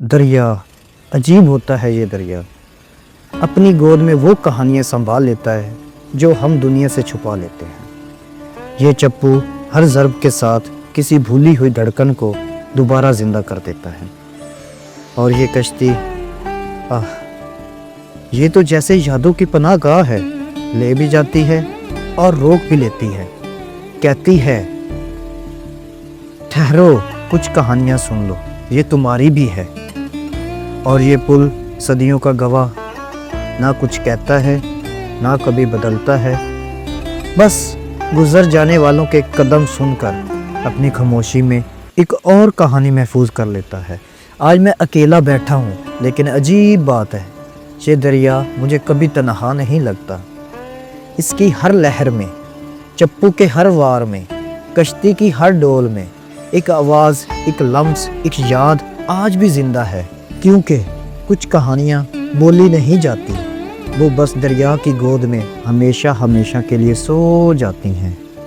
دریا عجیب ہوتا ہے یہ دریا، اپنی گود میں وہ کہانیاں سنبھال لیتا ہے جو ہم دنیا سے چھپا لیتے ہیں۔ یہ چپو ہر ضرب کے ساتھ کسی بھولی ہوئی دھڑکن کو دوبارہ زندہ کر دیتا ہے، اور یہ کشتی یہ تو جیسے یادوں کی پناہ گاہ ہے، لے بھی جاتی ہے اور روک بھی لیتی ہے، کہتی ہے ٹھہرو، کچھ کہانیاں سن لو، یہ تمہاری بھی ہے۔ اور یہ پل صدیوں کا گواہ نہ کچھ کہتا ہے، نہ کبھی بدلتا ہے، بس گزر جانے والوں کے قدم سن کر اپنی خاموشی میں ایک اور کہانی محفوظ کر لیتا ہے۔ آج میں اکیلا بیٹھا ہوں، لیکن عجیب بات ہے، یہ دریا مجھے کبھی تنہا نہیں لگتا۔ اس کی ہر لہر میں، چپو کے ہر وار میں، کشتی کی ہر ڈول میں ایک آواز، ایک لمس، ایک یاد آج بھی زندہ ہے، کیونکہ کچھ کہانیاں بولی نہیں جاتی، وہ بس دریا کی گود میں ہمیشہ ہمیشہ کے لیے سو جاتی ہیں۔